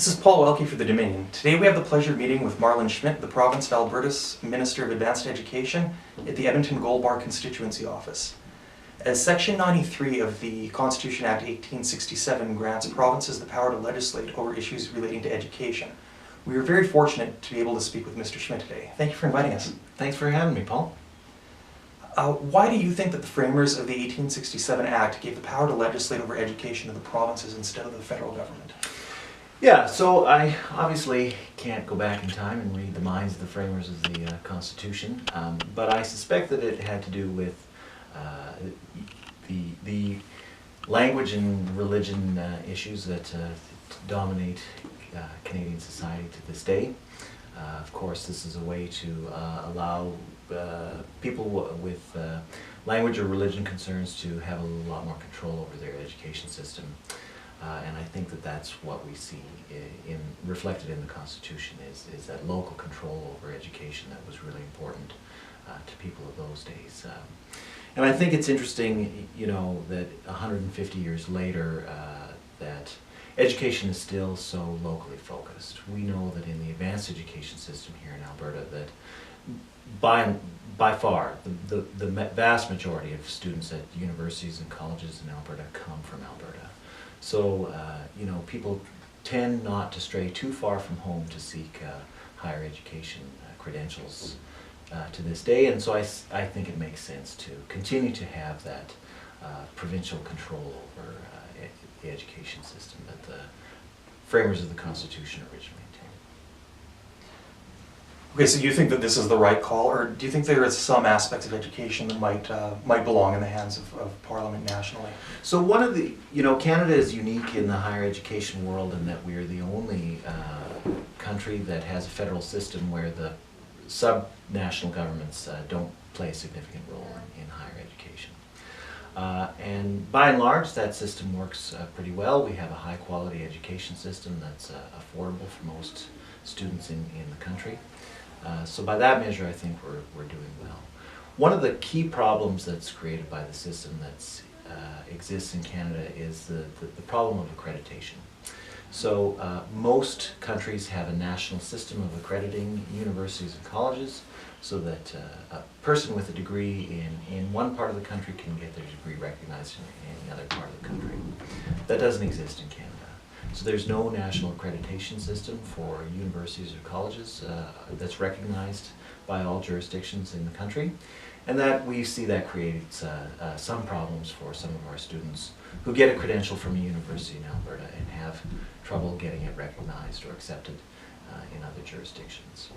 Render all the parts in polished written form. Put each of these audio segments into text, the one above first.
This is Paul Welke for the Dominion. Today we have the pleasure of meeting with Marlin Schmidt, the Province of Alberta's Minister of Advanced Education at the Edmonton Gold Bar Constituency Office. As Section 93 of the Constitution Act 1867 grants provinces the power to legislate over issues relating to education, we are very fortunate to be able to speak with Mr. Schmidt today. Thank you for inviting us. Thanks for having me, Paul. Why do you think that the framers of the 1867 Act gave the power to legislate over education to the provinces instead of the federal government? Yeah, so I obviously can't go back in time and read the minds of the framers of the Constitution, but I suspect that it had to do with the language and religion issues that dominate Canadian society to this day. Of course, this is a way to allow people with language or religion concerns to have a lot more control over their education system. And I think that that's what we see reflected in the Constitution is that local control over education that was really important to people of those days. And I think it's interesting, you know, that 150 years later, that education is still so locally focused. We know that in the advanced education system here in Alberta that by far the vast majority of students at universities and colleges in Alberta come from Alberta. So, you know, people tend not to stray too far from home to seek higher education credentials to this day, and so I think it makes sense to continue to have that provincial control over the education system that the framers of the Constitution originally intended. Okay, so you think that this is the right call, or do you think there is some aspects of education that might belong in the hands of Parliament nationally? So one of the, you know, Canada is unique in the higher education world in that we're the only country that has a federal system where the sub-national governments don't play a significant role in higher education. And by and large, that system works pretty well. We have a high-quality education system that's affordable for most students in the country. So by that measure, I think we're doing well. One of the key problems that's created by the system that exists in Canada is the problem of accreditation. So most countries have a national system of accrediting universities and colleges so that a person with a degree in one part of the country can get their degree recognized in any other part of the country. That doesn't exist in Canada. So there's no national accreditation system for universities or colleges that's recognized by all jurisdictions in the country. And that we see that creates some problems for some of our students who get a credential from a university in Alberta and have trouble getting it recognized or accepted in other jurisdictions.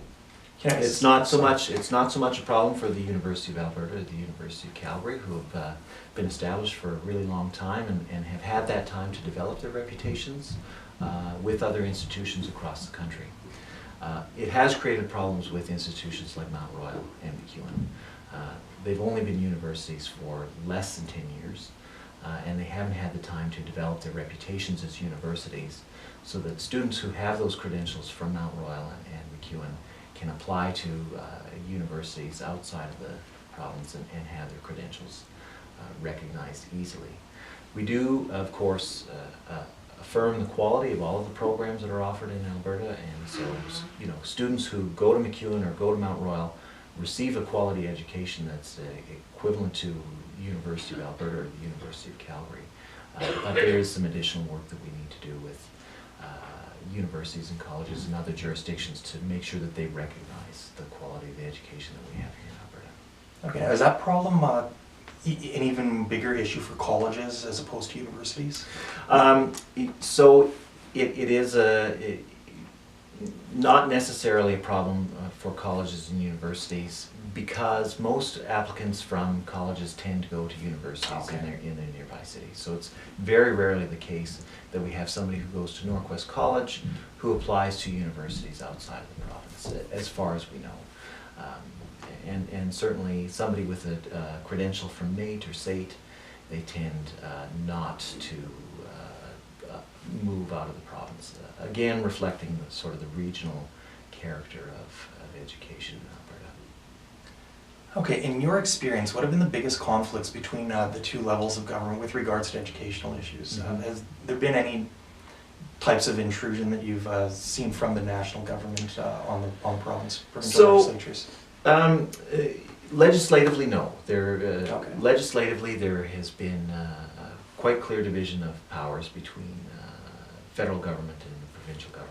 It's not so much a problem for the University of Alberta or the University of Calgary, who have been established for a really long time and have had that time to develop their reputations with other institutions across the country. It has created problems with institutions like Mount Royal and MacEwan. They've only been universities for less than 10 years, and they haven't had the time to develop their reputations as universities so that students who have those credentials from Mount Royal and MacEwan can apply to universities outside of the province and have their credentials recognized easily. We do, of course, affirm the quality of all of the programs that are offered in Alberta, and so, you know, students who go to MacEwan or go to Mount Royal receive a quality education that's equivalent to University of Alberta or the University of Calgary. But there is some additional work that we need to do with universities and colleges and other jurisdictions to make sure that they recognize the quality of the education that we have here in Alberta. Okay, is that problem an even bigger issue for colleges as opposed to universities? So it is not necessarily a problem for colleges and universities because most applicants from colleges tend to go to universities in their nearby cities. So it's very rarely the case that we have somebody who goes to Northwest College who applies to universities outside of the province, as far as we know. And certainly somebody with a credential from NAIT or SAIT, they tend not to move out of the province. Again, reflecting the sort of the regional character of education in Alberta. Okay, in your experience, what have been the biggest conflicts between the two levels of government with regards to educational issues? Has there been any types of intrusion that you've seen from the national government on the provincial So, legislatures? Legislatively, no. Okay. Legislatively, there has been a quite clear division of powers between federal government and the provincial government.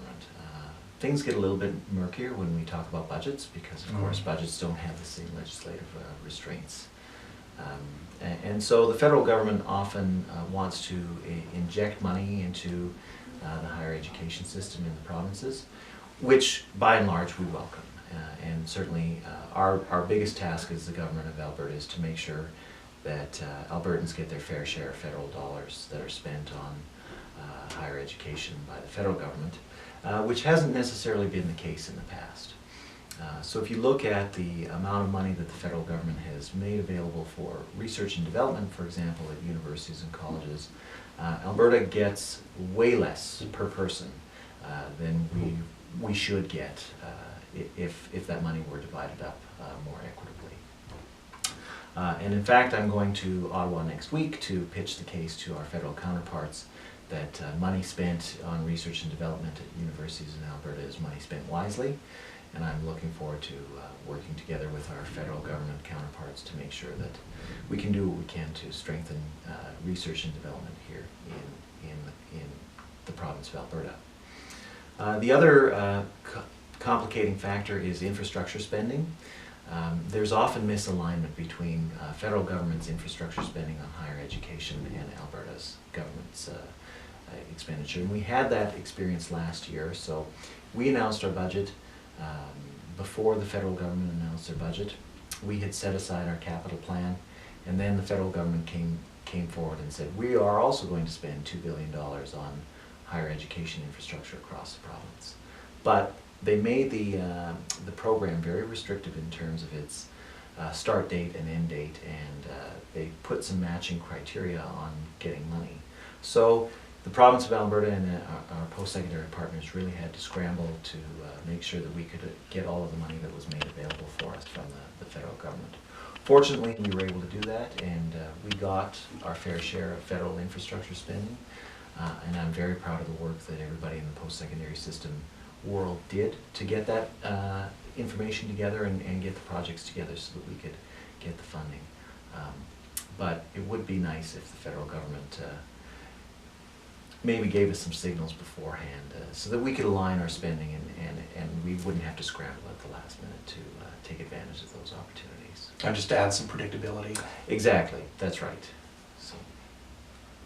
Things get a little bit murkier when we talk about budgets because, of course, budgets don't have the same legislative restraints. And so the federal government often wants to inject money into the higher education system in the provinces, which by and large we welcome. And certainly our biggest task as the government of Alberta is to make sure that Albertans get their fair share of federal dollars that are spent on higher education by the federal government, which hasn't necessarily been the case in the past. So if you look at the amount of money that the federal government has made available for research and development, for example, at universities and colleges, Alberta gets way less per person than we should get if that money were divided up more equitably. And in fact, I'm going to Ottawa next week to pitch the case to our federal counterparts that money spent on research and development at universities in Alberta is money spent wisely. And I'm looking forward to working together with our federal government counterparts to make sure that we can do what we can to strengthen research and development here in the province of Alberta. The other complicating factor is infrastructure spending. There's often misalignment between federal government's infrastructure spending on higher education and Alberta's government's expenditure. And we had that experience last year, so we announced our budget before the federal government announced their budget. We had set aside our capital plan, and then the federal government came forward and said, we are also going to spend $2 billion on higher education infrastructure across the province. But they made the program very restrictive in terms of its start date and end date, and they put some matching criteria on getting money. So the province of Alberta and our post-secondary partners really had to scramble to make sure that we could get all of the money that was made available for us from the federal government. Fortunately, we were able to do that, and we got our fair share of federal infrastructure spending, and I'm very proud of the work that everybody in the post-secondary system world did to get that information together and get the projects together so that we could get the funding. But it would be nice if the federal government maybe gave us some signals beforehand so that we could align our spending and we wouldn't have to scramble at the last minute to take advantage of those opportunities. And just to add some predictability. Exactly, that's right. So.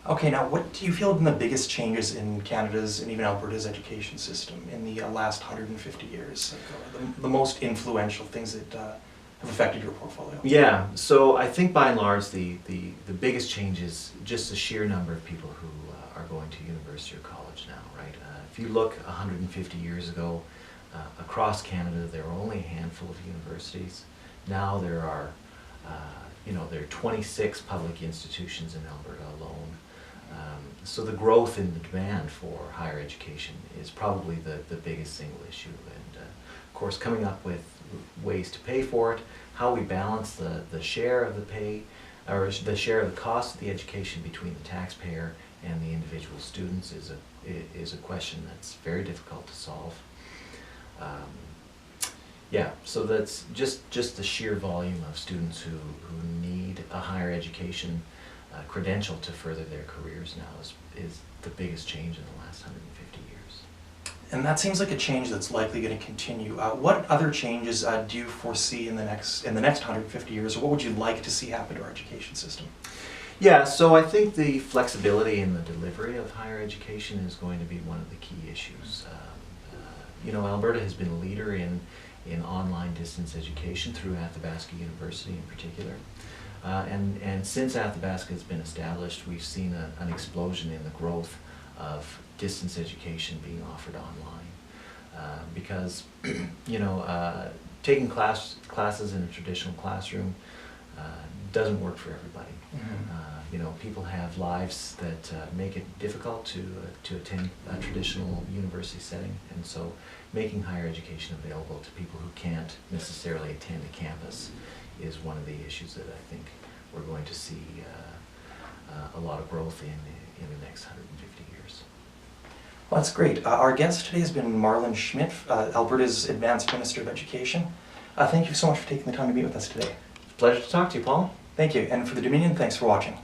Okay, now what do you feel have been the biggest changes in Canada's and even Alberta's education system in the last 150 years? Like, the most influential things that have affected your portfolio? Yeah, so I think by and large the biggest change is just the sheer number of people who are going to university or college now, right? If you look 150 years ago, across Canada there were only a handful of universities. Now there are, there are 26 public institutions in Alberta alone. So the growth in the demand for higher education is probably the biggest single issue. And of course, coming up with ways to pay for it, how we balance the share of the pay, or the share of the cost of the education between the taxpayer and the individual students is a question that's very difficult to solve. Yeah, so that's just the sheer volume of students who need a higher education credential to further their careers now is the biggest change in the last 150 years. And that seems like a change that's likely going to continue. What other changes do you foresee in the next 150 years, or what would you like to see happen to our education system? Yeah, so I think the flexibility in the delivery of higher education is going to be one of the key issues. Alberta has been a leader in online distance education through Athabasca University in particular. And since Athabasca has been established, we've seen an explosion in the growth of distance education being offered online. Because, taking classes in a traditional classroom doesn't work for everybody. Mm-hmm. People have lives that make it difficult to attend a traditional university setting, and so making higher education available to people who can't necessarily attend a campus is one of the issues that I think we're going to see a lot of growth in the next 150 years. Well, that's great. Our guest today has been Marlin Schmidt, Alberta's Advanced Minister of Education. Thank you so much for taking the time to meet with us today. Pleasure to talk to you, Paul. Thank you, and for the Dominion, thanks for watching.